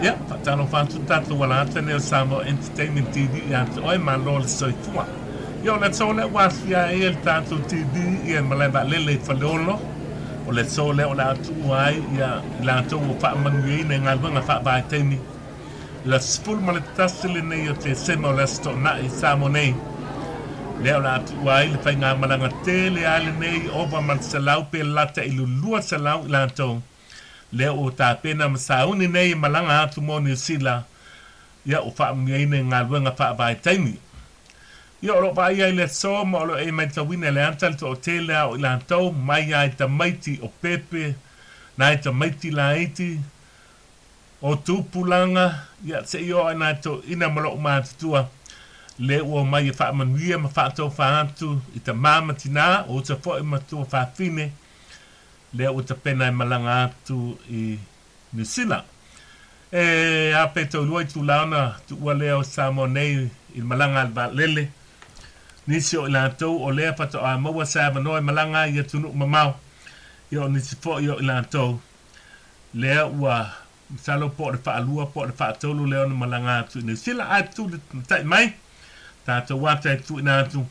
Ya, tano fantu tatu wala ata ne Samoa Entertainment TV ya oi malo le soitua. Yo le sole wasia el tatu TV ya maleba lele falolo. O le sole o la tu ai ya la tu fa manui ne ngalwa fa ba temi. La spul malatasile ne yo te semo la sto na I Samonei. Le o la tu ai le fa nga malanga tele ale nei over man salau pe lata ilulua salau la tu. Le o ta pena masauni nei malanga atu mo New Zealand ya o fa mngaine ngalwenga fa ba taimi yo ro ba ia le so mo lo e mai tawina le antal to hotel o lanto mai ai ta maiti o pepe na ta maiti la iti o tupulanga ya se yo na to ina mo ma tua le o mai fa manuia ma fa to fa atu ita mama tina o ta fo ma to fa fine le o ta pena malanga atu I New Zealand. A peto loi tu launa tu wale o Samonei I malanga alba lele. Nisi o ilantou o lea pato a maua sava noi malanga ia tunu mamau. Yo nisi fo yo ilantou. Lea ua salo po de fa alua po de fa tolu leo na malanga atu New Zealand atu de tai mai. Tato wata tu inatu.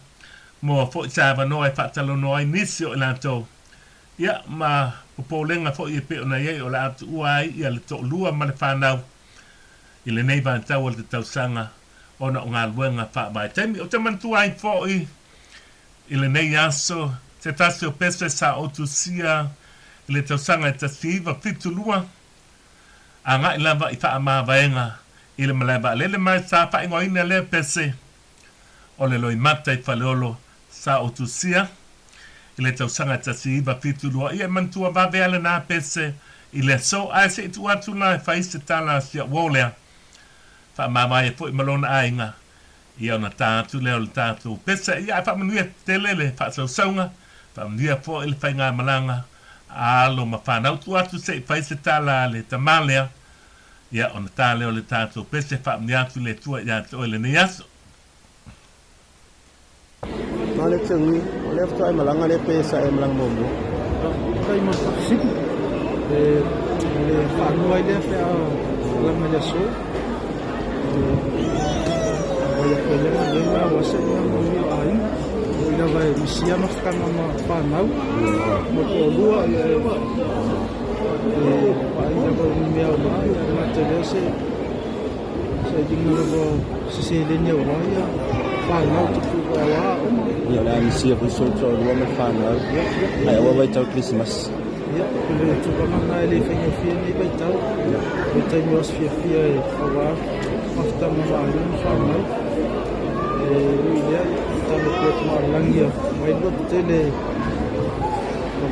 Mo fo sava noi fa talo noi nisi o ilantou. Ya ma popolenga fo I pe ona ye o la atu uai ia le to lua ma le whanau I le nei van tau le tausanga ona o ngā luenga wha mai taimi o te mantu ai fo I le nei aso te tasi o pese sa o tu sia I le tausanga e tasiva fitu lua a ngai lava I wha maa vaenga I le maleba lele mai sa wha ingo ina le pese o le loi mata I whaleolo sa o tu sia I le tausanga tasi iwa fitu lua ia mantua waweale nā pese I le so ai se tu atu na whaise tala sia wolea wha mamai e fo I malona ainga ia ona tātu leo le tātu pese ia wha manuia te lele wha sausaunga wha manuia fo I le whainga malanga alo ma whanau tu atu se whaise tala le tamalea ia ona tā leo le tātu pese wha manuia atu le tua ia te oile ni aso Male tsengi, ole fta malanga le pesa e malang momo. Kai mo sip. Le fano ai le fa la mele so. Olha pele na lema você não mo ai. Ina vai misia no ficar na fanau. Mo to lua ai na ko mi ao na tele se dinga ro se le nyo ya. Fanau tu wa Ia la misia fu so to lua me fanau. Ai wa vai tau Christmas. Ja, le tu pa mana ele fenga fia ni vai tau. Vai tau nos fia e fawa. Afta ma va no fanau. Ia ta no pot ma langia. Vai do tele.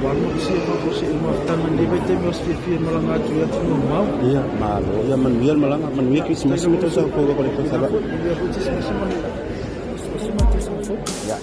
Wa no se fa se ma afta ma ni vai tau nos fia malanga tu ya tu mau. Ia malo, ia manuel malanga, manuel Christmas me to sa ko ko ko sa. Ia fu Christmas ma. Ja.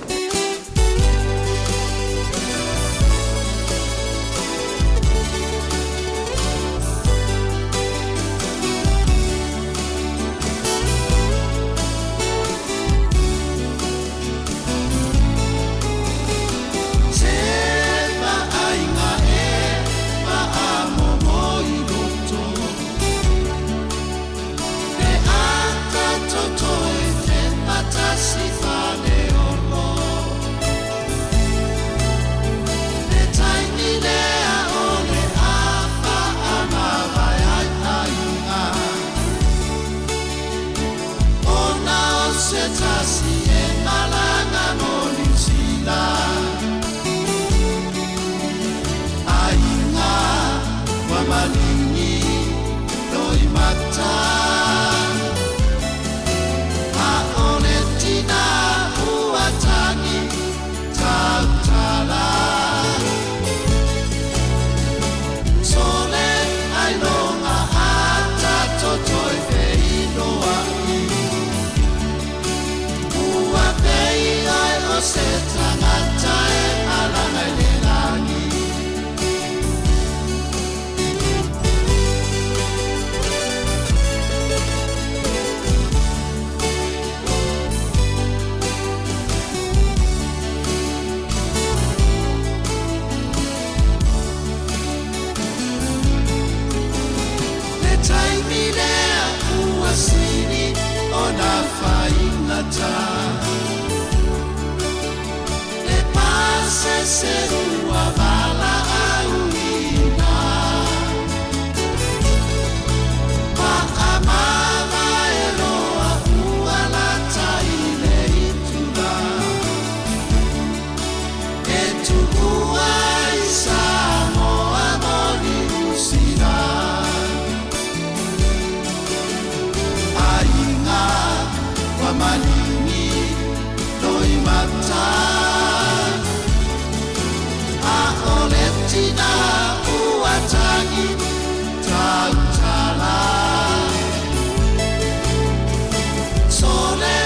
mata e pase se rua vala auina pakamava e roa ua la taile itula e tuua isa moa moni usira ainga wa malingi noi mata a oletina uatangi tautala sole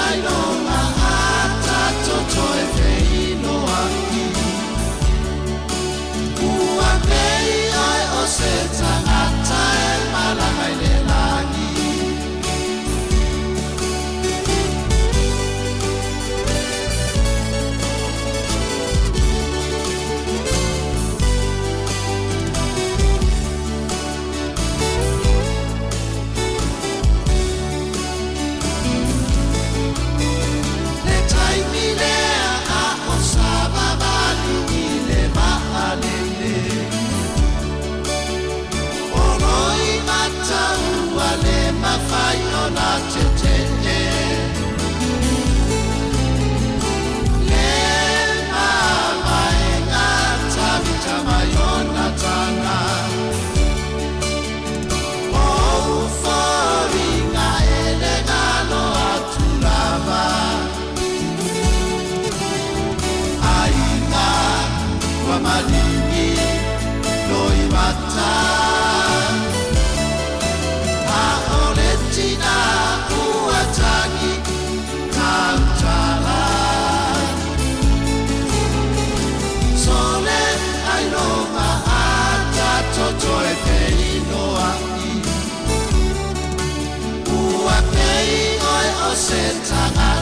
ailonga ata toto e feino aki ua pei ai o se tangata e malanga i le lagi le taimi lea a o sababali i le maalele oroi mataua le mawhai o na tetene le mamaenga tavitamai o na tanga o uforinga e le ngalo atu lava ainga wa malingi noi mata a oletina uatangi tautala sole ailonga ata toto e feino aki ua pei oi o se tanga